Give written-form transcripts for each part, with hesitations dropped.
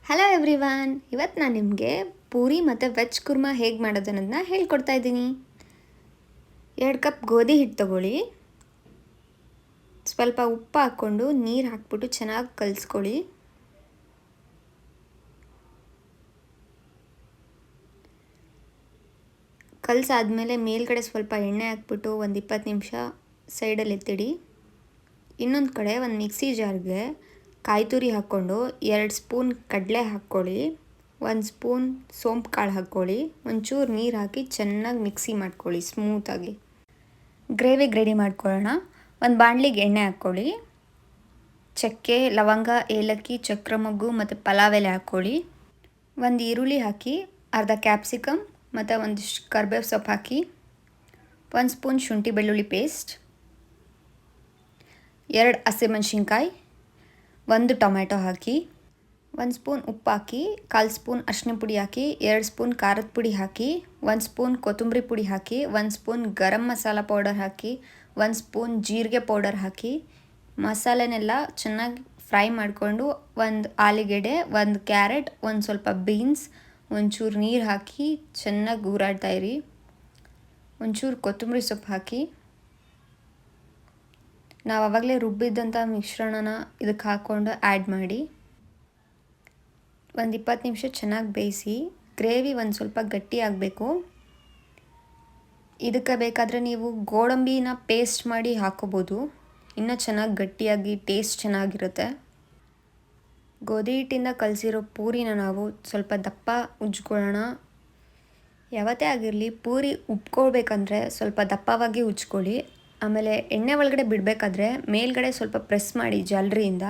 Hello everyone, ಇವತ್ತು ನಾನು ನಿಮಗೆ ಪೂರಿ ಮತ್ತು ವೆಜ್ ಕುರ್ಮಾ ಹೇಗೆ ಮಾಡೋದು ಅನ್ನೋದನ್ನ ಹೇಳ್ಕೊಡ್ತಾ ಇದ್ದೀನಿ. 2 ಕಪ್ ಗೋಧಿ ಹಿಟ್ಟು ತಗೊಳ್ಳಿ. ಸ್ವಲ್ಪ ಉಪ್ಪು ಹಾಕ್ಕೊಂಡು ನೀರು ಹಾಕ್ಬಿಟ್ಟು ಚೆನ್ನಾಗಿ ಕಲಿಸ್ಕೊಳ್ಳಿ. ಕಲಸಾದ್ಮೇಲೆ ಮೇಲ್ಗಡೆ ಸ್ವಲ್ಪ ಎಣ್ಣೆ ಹಾಕ್ಬಿಟ್ಟು ಒಂದು 20 ನಿಮಿಷ ಸೈಡಲ್ಲಿ ಎತ್ತಿಡಿ. ಇನ್ನೊಂದು ಕಡೆ ಒಂದು ಮಿಕ್ಸಿ ಜಾರ್ಗೆ ಕಾಯಿ ತುರಿ ಹಾಕ್ಕೊಂಡು 2 ಸ್ಪೂನ್ ಕಡಲೆ ಹಾಕ್ಕೊಳ್ಳಿ, 1 ಸ್ಪೂನ್ ಸೋಂಪು ಕಾಳು ಹಾಕ್ಕೊಳ್ಳಿ, ಒಂಚೂರು ನೀರು ಹಾಕಿ ಚೆನ್ನಾಗಿ ಮಿಕ್ಸಿ ಮಾಡ್ಕೊಳ್ಳಿ ಸ್ಮೂತಾಗಿ. ಗ್ರೇವಿಗೆ ರೆಡಿ ಮಾಡ್ಕೊಳ್ಳೋಣ. ಒಂದು ಬಾಣಲಿಗೆ ಎಣ್ಣೆ ಹಾಕ್ಕೊಳ್ಳಿ. ಚಕ್ಕೆ, ಲವಂಗ, ಏಲಕ್ಕಿ, ಚಕ್ರಮೊಗ್ಗು ಮತ್ತು ಪಲಾವ್ ಎಲೆ ಹಾಕ್ಕೊಳ್ಳಿ. ಒಂದು ಈರುಳ್ಳಿ ಹಾಕಿ, ಅರ್ಧ ಕ್ಯಾಪ್ಸಿಕಮ್ ಮತ್ತು ಒಂದಿಷ್ಟು ಕರಿಬೇವು ಸೊಪ್ಪು ಹಾಕಿ, 1 ಸ್ಪೂನ್ ಶುಂಠಿ ಬೆಳ್ಳುಳ್ಳಿ ಪೇಸ್ಟ್, 2 ಹಸಿಮೆಣಸಿನ್ಕಾಯಿ, 1 ಟೊಮೆಟೊ ಹಾಕಿ, 1 ಸ್ಪೂನ್ ಉಪ್ಪು ಹಾಕಿ, 1/4 ಸ್ಪೂನ್ ಅರಿಶಿನ ಪುಡಿ ಹಾಕಿ, 2 ಸ್ಪೂನ್ ಖಾರದ ಪುಡಿ ಹಾಕಿ, 1 ಸ್ಪೂನ್ ಕೊತ್ತಂಬರಿ ಪುಡಿ ಹಾಕಿ, 1 ಸ್ಪೂನ್ ಗರಂ ಮಸಾಲ ಪೌಡರ್ ಹಾಕಿ, 1 ಸ್ಪೂನ್ ಜೀರಿಗೆ ಪೌಡರ್ ಹಾಕಿ, ಮಸಾಲೆನೆಲ್ಲ ಚೆನ್ನಾಗಿ ಫ್ರೈ ಮಾಡಿಕೊಂಡು, 1 ಆಲೂಗೆಡ್ಡೆ, 1 ಕ್ಯಾರೆಟ್, 1 ಸ್ವಲ್ಪ ಬೀನ್ಸ್, ಒಂಚೂರು ನೀರು ಹಾಕಿ ಚೆನ್ನಾಗಿ ಊರಾಡ್ತಾಯಿರಿ. ಒಂಚೂರು ಕೊತ್ತಂಬರಿ ಸೊಪ್ಪು ಹಾಕಿ, ನಾವು ಆವಾಗಲೇ ರುಬ್ಬಿದ್ದಂಥ ಮಿಶ್ರಣನ ಇದಕ್ಕೆ ಹಾಕ್ಕೊಂಡು ಆ್ಯಡ್ ಮಾಡಿ ಒಂದು 20 ನಿಮಿಷ ಚೆನ್ನಾಗಿ ಬೇಯಿಸಿ. ಗ್ರೇವಿ ಒಂದು ಸ್ವಲ್ಪ ಗಟ್ಟಿ ಆಗಬೇಕು. ಇದಕ್ಕೆ ಬೇಕಾದರೆ ನೀವು ಗೋಡಂಬಿನ ಪೇಸ್ಟ್ ಮಾಡಿ ಹಾಕೋಬೋದು, ಇನ್ನೂ ಚೆನ್ನಾಗಿ ಗಟ್ಟಿಯಾಗಿ ಟೇಸ್ಟ್ ಚೆನ್ನಾಗಿರುತ್ತೆ. ಗೋಧಿ ಹಿಟ್ಟಿಂದ ಕಲಸಿರೋ ಪೂರಿನ ನಾವು ಸ್ವಲ್ಪ ದಪ್ಪ ಉಜ್ಕೊಳ್ಳೋಣ. ಯಾವತ್ತೇ ಆಗಿರಲಿ ಪೂರಿ ಉಬ್ಕೊಳ್ಬೇಕಂದ್ರೆ ಸ್ವಲ್ಪ ದಪ್ಪವಾಗಿ ಉಜ್ಕೊಳ್ಳಿ. ಆಮೇಲೆ ಎಣ್ಣೆ ಒಳಗಡೆ ಬಿಡಬೇಕಾದ್ರೆ ಮೇಲ್ಗಡೆ ಸ್ವಲ್ಪ ಪ್ರೆಸ್ ಮಾಡಿ ಜಾಲರಿಯಿಂದ,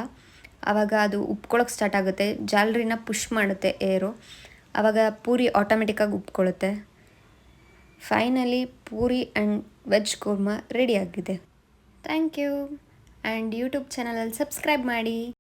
ಆವಾಗ ಅದು ಉಬ್ಕೊಳ್ಳೋಕೆ ಸ್ಟಾರ್ಟ್ ಆಗುತ್ತೆ. ಜಾಲರಿನ ಪುಷ್ ಮಾಡುತ್ತೆ ಏರು, ಆವಾಗ ಪೂರಿ ಆಟೋಮೆಟಿಕ್ಕಾಗಿ ಉಬ್ಕೊಳ್ಳುತ್ತೆ. Finally puri and veg kurma ರೆಡಿಯಾಗಿದೆ. Thank you. ಆ್ಯಂಡ್ ಯೂಟ್ಯೂಬ್ ಚಾನಲಲ್ಲಿ ಸಬ್ಸ್ಕ್ರೈಬ್ ಮಾಡಿ.